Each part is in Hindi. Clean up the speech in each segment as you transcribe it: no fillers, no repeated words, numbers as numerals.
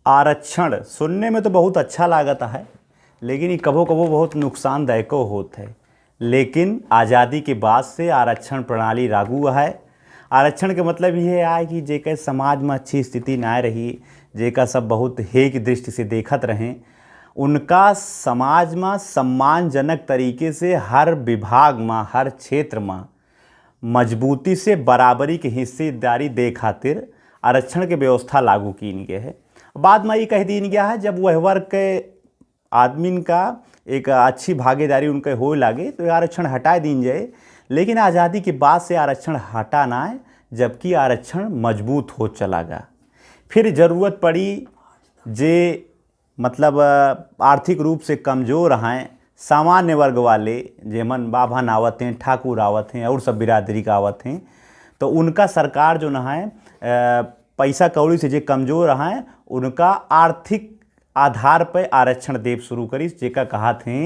आरक्षण सुनने में तो बहुत अच्छा लागता है, लेकिन ये कभो कभो बहुत नुकसानदायक होता है। लेकिन आज़ादी के बाद से आरक्षण प्रणाली लागू है। आरक्षण के मतलब ये है कि जेकर समाज में अच्छी स्थिति ना रही, जेका सब बहुत हेय दृष्टि से देखत रहें, उनका समाज में सम्मानजनक तरीके से हर विभाग में, हर क्षेत्र में मजबूती से बराबरी की हिस्सेदारी दे खातिर आरक्षण के व्यवस्था लागू की गई है। बाद में ये कह दी गया है जब वह वर्ग के आदमी का एक अच्छी भागीदारी उनके हो लगे तो आरक्षण हटा दी जाए। लेकिन आज़ादी के बाद से आरक्षण हटा ना है, जबकि आरक्षण मजबूत हो चला गया। फिर ज़रूरत पड़ी जे मतलब आर्थिक रूप से कमज़ोर हैं, सामान्य वर्ग वाले जेमन बाभन आवत हैं, ठाकुर आवत हैं और सब बिरादरी का आवत हैं, तो उनका सरकार जो न है पैसा कौड़ी से जो कमज़ोर हैं उनका आर्थिक आधार पर आरक्षण देव शुरू करी, जेका कहा थे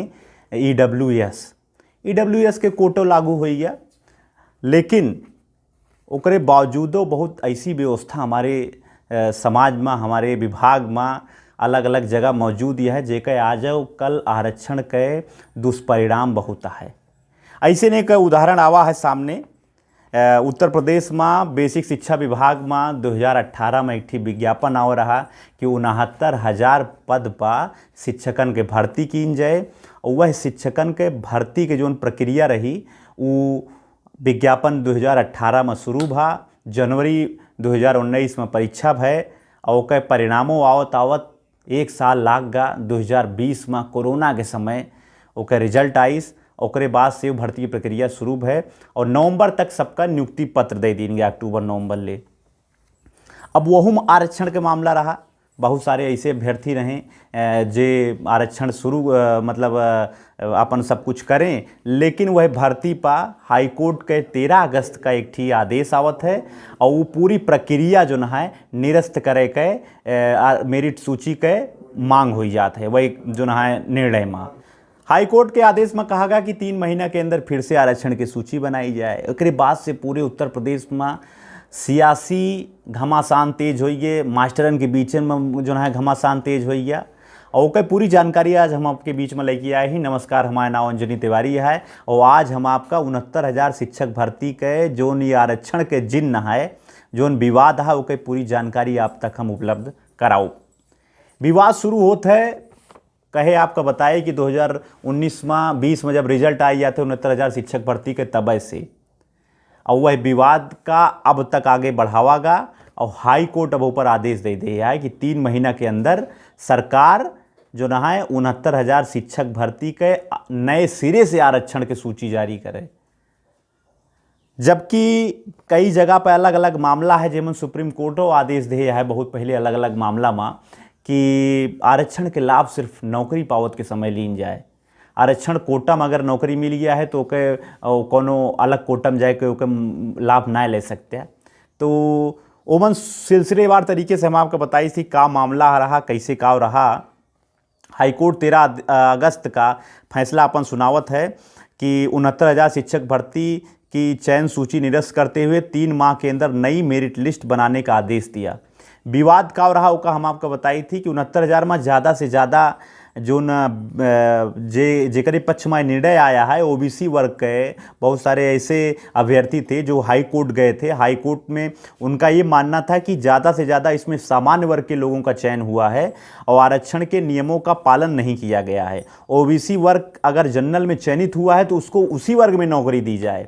ईडब्ल्यूएस के कोटो लागू हो गया। लेकिन ओकरे बावजूदो बहुत ऐसी व्यवस्था हमारे समाज में, हमारे विभाग में अलग अलग जगह मौजूद है जेके आज कल आरक्षण के दुष्परिणाम बहुत है। ऐसे ने एक उदाहरण आवा है सामने। उत्तर प्रदेश में बेसिक शिक्षा विभाग में 2018 में एक विज्ञापन आ रहा कि 69,000 पद पर शिक्षकन के भर्ती की जाए। और वह शिक्षकन के भर्ती के जो प्रक्रिया रही वो विज्ञापन 2018 में शुरू भा, जनवरी 2019 में परीक्षा भय और के परिणामों आवत आवत एक साल लाग गा। 2020 में कोरोना के समय ओकर रिजल्ट आइस, ओकरे बाद से भर्ती की प्रक्रिया शुरू है और नवंबर तक सबका नियुक्ति पत्र दे दी गया, अक्टूबर नवंबर ले। अब वहूँ आरक्षण के मामला रहा, बहुत सारे ऐसे अभ्यर्थी रहें जे आरक्षण शुरू मतलब अपन सब कुछ करें, लेकिन वह भर्ती पा हाईकोर्ट के 13 अगस्त का एक ठी आदेश आवत है और वो पूरी प्रक्रिया जो न है निरस्त करे के मेरिट सूची के मांग हो जात है। वही जो न है निर्णय में हाईकोर्ट के आदेश में कहा गया कि 3 महीना के अंदर फिर से आरक्षण की सूची बनाई जाए। उसके बाद से पूरे उत्तर प्रदेश में सियासी घमासान तेज हो गए, मास्टरन के बीच में जो है घमासान तेज हो गया। और उसकी पूरी जानकारी आज हम आपके बीच में लेके आए ही। नमस्कार, हमारा नाम अंजनी तिवारी है और आज हम आपका 69,000 शिक्षक भर्ती के जो ये आरक्षण के जिन्न है, जो विवाद है, उसकी पूरी जानकारी आप तक हम उपलब्ध कराओ। विवाद शुरू होता है कहे आपका बताए कि 2019 में 20 में जब रिजल्ट आई जाते 69,000 शिक्षक भर्ती के तब से, और वह विवाद का अब तक आगे बढ़ावागा और हाई कोर्ट अब ऊपर आदेश दे दिया है कि 3 महीना के अंदर सरकार जो ना है 69,000 शिक्षक भर्ती के नए सिरे से आरक्षण की सूची जारी करे। जबकि कई जगह पर अलग अलग मामला है, जेमन सुप्रीम कोर्टो आदेश दिया है बहुत पहले अलग अलग मामला में कि आरक्षण के लाभ सिर्फ नौकरी पावत के समय लीन जाए। आरक्षण कोटा में अगर नौकरी मिल गया है तो ओके कोनो अलग कोटा में जाए के ओके लाभ ना ले सकते हैं। तो ओमन सिलसिलेवार तरीके से हम आपको बताई थी का मामला रहा, कैसे का रहा। हाईकोर्ट 13 अगस्त का फैसला अपन सुनावत है कि 69,000 शिक्षक भर्ती की चयन सूची निरस्त करते हुए 3 माह के अंदर नई मेरिट लिस्ट बनाने का आदेश दिया। विवाद का रहा उसका हम आपको बताई थी कि 69,000 में ज़्यादा से ज़्यादा जो न जेकर पक्ष में निर्णय आया है ओबीसी वर्ग के बहुत सारे ऐसे अभ्यर्थी थे जो हाई कोर्ट गए थे। हाई कोर्ट में उनका ये मानना था कि ज़्यादा से ज़्यादा इसमें सामान्य वर्ग के लोगों का चयन हुआ है और आरक्षण के नियमों का पालन नहीं किया गया है। ओबीसी वर्ग अगर जनरल में चयनित हुआ है तो उसको उसी वर्ग में नौकरी दी जाए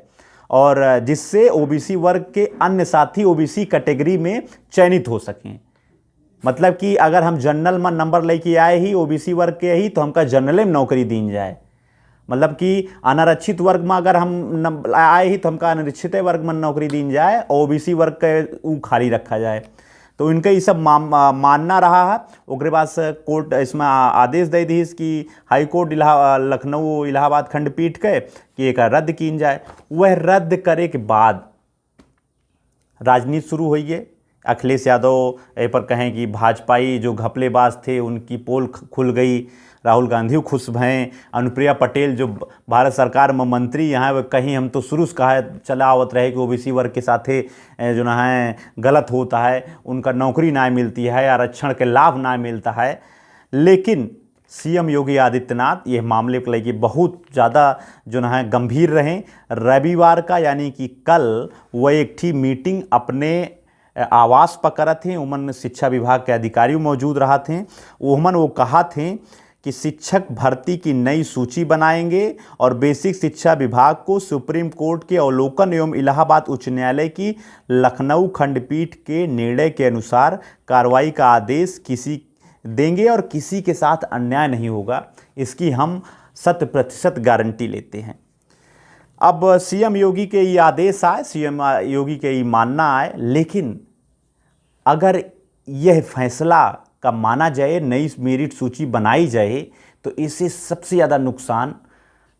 और जिससे ओबीसी वर्ग के अन्य साथी ओबीसी कैटेगरी में चयनित हो सकें। मतलब कि अगर हम जनरल में नंबर लेके आए ही ओबीसी वर्ग के ही तो हमका जनरल में नौकरी दी जाए। मतलब कि अनारक्षित वर्ग में अगर हम आए ही तो हमका अनारक्षित वर्ग में नौकरी दी जाए, ओबीसी वर्ग के वो खाली रखा जाए। तो इनका ये सब मानना रहा है। उसके बाद कोर्ट इसमें आदेश दे दी कि हाई कोर्ट लखनऊ इलाहाबाद खंडपीठ के कि एक रद्द की जाए। वह रद्द करे के बाद राजनीति शुरू हुई है। अखिलेश यादव पर कहें कि भाजपाई जो घपलेबाज थे उनकी पोल खुल गई, राहुल गांधी खुश भएँ, अनुप्रिया पटेल जो भारत सरकार में मंत्री यहाँ वे कहीं हम तो शुरू से कहा चला आवत रहे कि ओबीसी वर्ग के साथे जो ना है गलत होता है, उनका नौकरी ना मिलती है, आरक्षण के लाभ ना मिलता है। लेकिन सीएम योगी आदित्यनाथ ये मामले को लेकर बहुत ज़्यादा जो ना है गंभीर रहें। रविवार का यानी कि कल वह एक थी मीटिंग अपने आवास पर करत थे, उमन शिक्षा विभाग के अधिकारी मौजूद रहा थे। उमन वो कहा थे कि शिक्षक भर्ती की नई सूची बनाएंगे और बेसिक शिक्षा विभाग को सुप्रीम कोर्ट के अवलोकन एवं इलाहाबाद उच्च न्यायालय की लखनऊ खंडपीठ के निर्णय के अनुसार कार्रवाई का आदेश किसी देंगे और किसी के साथ अन्याय नहीं होगा, इसकी हम 100% गारंटी लेते हैं। अब सीएम योगी के ये आदेश आए, सीएम योगी के ये मानना आए, लेकिन अगर यह फैसला का माना जाए, नई मेरिट सूची बनाई जाए, तो इससे सबसे ज़्यादा नुकसान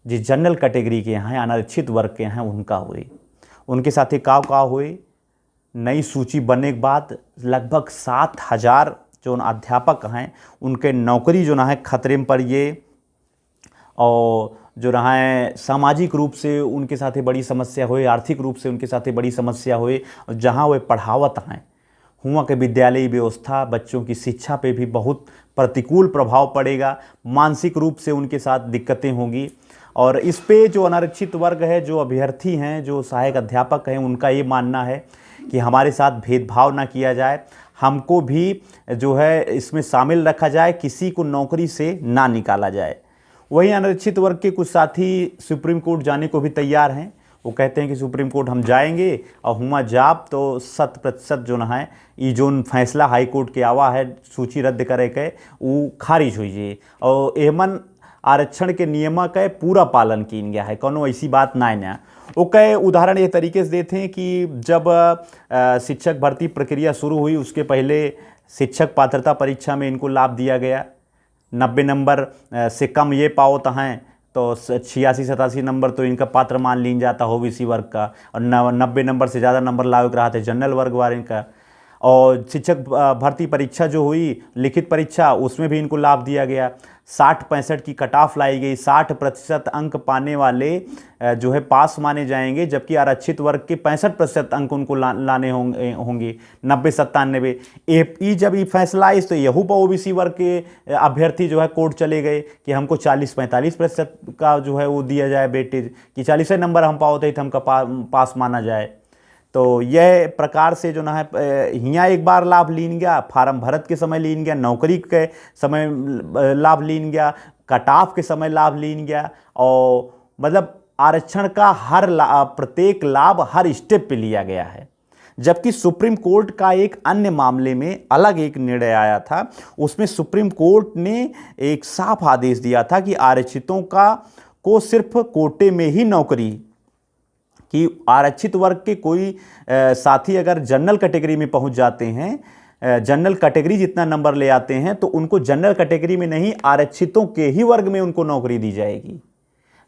जो जनरल कैटेगरी के हैं, अनारक्षित वर्ग के हैं, उनका हुए। उनके साथ ही का हुए नई सूची बनने के बाद लगभग 7,000 जो अध्यापक हैं उनके नौकरी जो ना है खतरे में पड़िए, और जो रहा है सामाजिक रूप से उनके साथ बड़ी समस्या हुई, आर्थिक रूप से उनके साथ बड़ी समस्या हुई। जहाँ वे पढ़ावत हैं हुआ के विद्यालयी व्यवस्था, बच्चों की शिक्षा पे भी बहुत प्रतिकूल प्रभाव पड़ेगा, मानसिक रूप से उनके साथ दिक्कतें होंगी। और इस पे जो अनारक्षित वर्ग है, जो अभ्यर्थी हैं, जो सहायक अध्यापक हैं, उनका ये मानना है कि हमारे साथ भेदभाव ना किया जाए, हमको भी जो है इसमें शामिल रखा जाए, किसी को नौकरी से ना निकाला जाए। वहीं अनारक्षित वर्ग के कुछ साथी सुप्रीम कोर्ट जाने को भी तैयार हैं। वो कहते हैं कि सुप्रीम कोर्ट हम जाएंगे और हुआ जाब तो 100% जो ना है ये जो फैसला हाई कोर्ट के आवा है सूची रद्द करे के वो खारिज हो जाए, और एमन आरक्षण के नियम का पूरा पालन किया गया है, कोनो ऐसी बात ना है। वो कहे उदाहरण ये तरीके से देते हैं कि जब शिक्षक भर्ती प्रक्रिया शुरू हुई उसके पहले शिक्षक पात्रता परीक्षा में इनको लाभ दिया गया। 90 नंबर से कम ये पाओ हैं तो 86-87 नंबर तो इनका पात्र मान लीन जाता हो ओबीसी वर्ग का, और 90 नंबर से ज़्यादा नंबर लाभ रहा थे जनरल वर्ग वाले का। और शिक्षक भर्ती परीक्षा जो हुई लिखित परीक्षा, उसमें भी इनको लाभ दिया गया। 60-65 की कट ऑफ लाई गई, 60% अंक पाने वाले जो है पास माने जाएंगे, जबकि आरक्षित वर्ग के 65% अंक उनको लाने होंगे। 90-97 ई जब ये फैसला आई तो यहू पर ओबीसी वर्ग के अभ्यर्थी जो है कोर्ट चले गए कि हमको 40-45% का जो है वो दिया जाए वेटेज, कि 40 नंबर हम पाओते तो हमका पास माना जाए। तो यह प्रकार से जो ना है हियाँ एक बार लाभ लीन गया, फार्म भरत के समय लीन गया, नौकरी के समय लाभ लीन गया, कट ऑफ के समय लाभ लीन गया, और मतलब आरक्षण का हर प्रत्येक लाभ हर स्टेप पे लिया गया है। जबकि सुप्रीम कोर्ट का एक अन्य मामले में अलग एक निर्णय आया था, उसमें सुप्रीम कोर्ट ने एक साफ आदेश दिया था कि आरक्षितों को सिर्फ कोटे में ही नौकरी, कि आरक्षित वर्ग के कोई साथी अगर जनरल कैटेगरी में पहुंच जाते हैं, जनरल कैटेगरी जितना नंबर ले आते हैं, तो उनको जनरल कैटेगरी में नहीं आरक्षितों के ही वर्ग में उनको नौकरी दी जाएगी।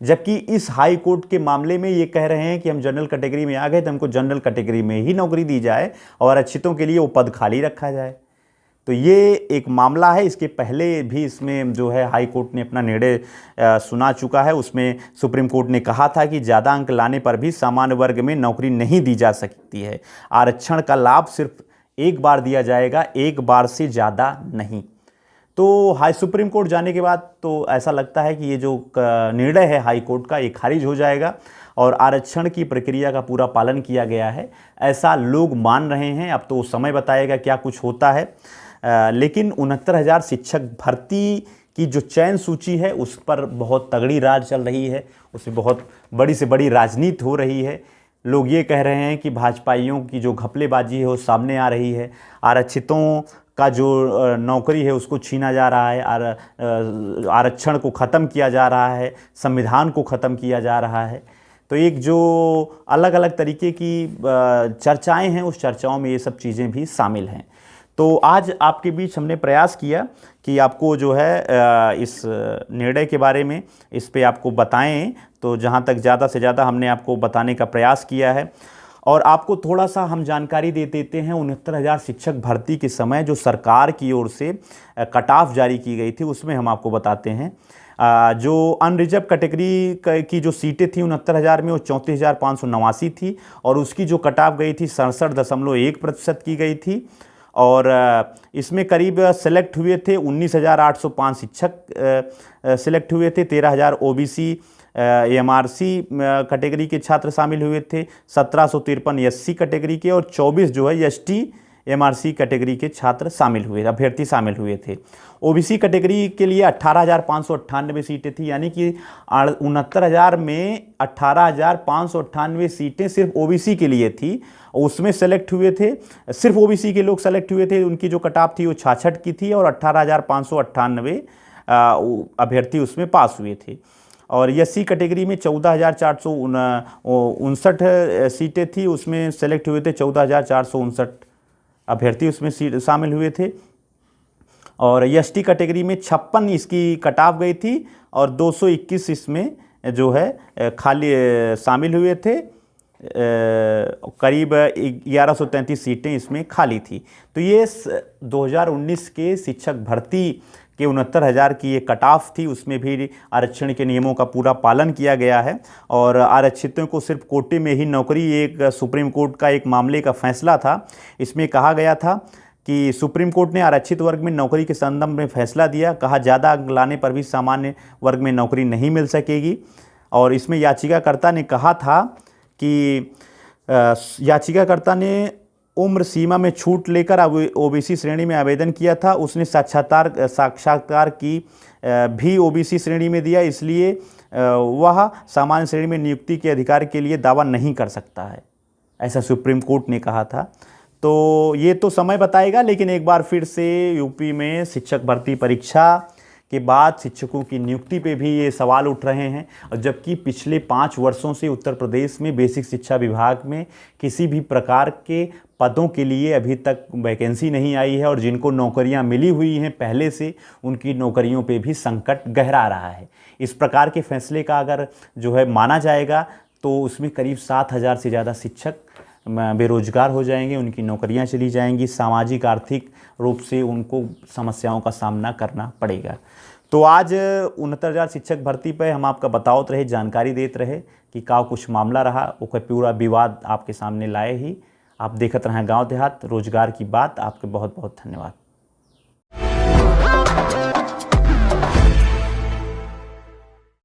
जबकि इस हाई कोर्ट के मामले में ये कह रहे हैं कि हम जनरल कैटेगरी में आ गए तो हमको जनरल कैटेगरी में ही नौकरी दी जाए और आरक्षितों के लिए वो पद खाली रखा जाए। तो ये एक मामला है। इसके पहले भी इसमें जो है हाई कोर्ट ने अपना निर्णय सुना चुका है। उसमें सुप्रीम कोर्ट ने कहा था कि ज़्यादा अंक लाने पर भी सामान्य वर्ग में नौकरी नहीं दी जा सकती है, आरक्षण का लाभ सिर्फ एक बार दिया जाएगा, एक बार से ज़्यादा नहीं। तो हाई सुप्रीम कोर्ट जाने के बाद तो ऐसा लगता है कि ये जो निर्णय है हाई कोर्ट का ये खारिज हो जाएगा और आरक्षण की प्रक्रिया का पूरा पालन किया गया है, ऐसा लोग मान रहे हैं। अब तो समय बताएगा क्या कुछ होता है। लेकिन 69,000 शिक्षक भर्ती की जो चयन सूची है उस पर बहुत तगड़ी राज चल रही है, उसमें बहुत बड़ी से बड़ी राजनीति हो रही है। लोग ये कह रहे हैं कि भाजपाइयों की जो घपलेबाजी है वो सामने आ रही है, आरक्षितों का जो नौकरी है उसको छीना जा रहा है, आरक्षण को ख़त्म किया जा रहा है, संविधान को ख़त्म किया जा रहा है। तो एक जो अलग अलग तरीके की चर्चाएं हैं उस चर्चाओं में ये सब चीज़ें भी शामिल हैं। तो आज आपके बीच हमने प्रयास किया कि आपको जो है इस निर्णय के बारे में इस पे आपको बताएं, तो जहां तक ज़्यादा से ज़्यादा हमने आपको बताने का प्रयास किया है। और आपको थोड़ा सा हम जानकारी दे देते हैं 69,000 शिक्षक भर्ती के समय जो सरकार की ओर से कट ऑफ जारी की गई थी, उसमें हम आपको बताते हैं जो अनरिजर्व कैटेगरी की जो सीटें थी 69,000 में वो 34,589 थी और उसकी जो कट ऑफ गई थी 67.1% की गई थी। और इसमें करीब सेलेक्ट हुए थे 19,805 शिक्षक सेलेक्ट हुए थे, 13,000 ओबीसी एमआरसी कैटेगरी के छात्र शामिल हुए थे, 1753 एससी कैटेगरी के और 24 जो है एसटी एमआरसी कैटेगरी के छात्र शामिल हुए, अभ्यर्थी शामिल हुए थे। ओबीसी कैटेगरी के लिए 18,598 सीटें थी, यानी कि 69,000 में 18,598 सीटें सिर्फ ओबीसी के लिए थी। उसमें सेलेक्ट हुए थे, सिर्फ ओबीसी के लोग सेलेक्ट हुए थे, उनकी जो कट ऑफ थी वो 66 की थी और 18,598 अभ्यर्थी उसमें पास हुए थे। और एससी कैटेगरी में 14,459 सीटें थी, उसमें सेलेक्ट हुए थे 14,459 अभ्यर्थी उसमें शामिल हुए थे। और एसटी कैटेगरी में 56 इसकी कट ऑफ गई थी और 221 इसमें जो है खाली शामिल हुए थे, करीब 1133 सीटें इसमें खाली थी। तो ये 2019 के शिक्षक भर्ती के 69,000 की ये कट ऑफ थी, उसमें भी आरक्षण के नियमों का पूरा पालन किया गया है और आरक्षितों को सिर्फ कोटे में ही नौकरी, एक सुप्रीम कोर्ट का एक मामले का फैसला था। इसमें कहा गया था कि सुप्रीम कोर्ट ने आरक्षित वर्ग में नौकरी के संदर्भ में फैसला दिया, कहा ज़्यादा अंक लाने पर भी सामान्य वर्ग में नौकरी नहीं मिल सकेगी। और इसमें याचिकाकर्ता ने कहा था कि याचिकाकर्ता ने उम्र सीमा में छूट लेकर ओबीसी श्रेणी में आवेदन किया था। उसने साक्षात्कार की भी ओबीसी श्रेणी में दिया, इसलिए वह सामान्य श्रेणी में नियुक्ति के अधिकार के लिए दावा नहीं कर सकता है, ऐसा सुप्रीम कोर्ट ने कहा था। तो ये तो समय बताएगा, लेकिन एक बार फिर से यूपी में शिक्षक भर्ती परीक्षा के बाद शिक्षकों की नियुक्ति पे भी ये सवाल उठ रहे हैं। और जबकि पिछले 5 वर्षों से उत्तर प्रदेश में बेसिक शिक्षा विभाग में किसी भी प्रकार के पदों के लिए अभी तक वैकेंसी नहीं आई है और जिनको नौकरियां मिली हुई हैं पहले से, उनकी नौकरियों पे भी संकट गहरा रहा है। इस प्रकार के फैसले का अगर जो है माना जाएगा तो उसमें करीब 7,000 से ज़्यादा शिक्षक बेरोजगार हो जाएंगे, उनकी नौकरियां चली जाएंगी, सामाजिक आर्थिक रूप से उनको समस्याओं का सामना करना पड़ेगा। तो आज 69,000 शिक्षक भर्ती पे हम आपका बतावत रहे, जानकारी देते रहे कि का कुछ मामला रहा, वो पूरा विवाद आपके सामने लाए ही। आप देखते रहें गांव देहात रोजगार की बात। आपके बहुत बहुत धन्यवाद।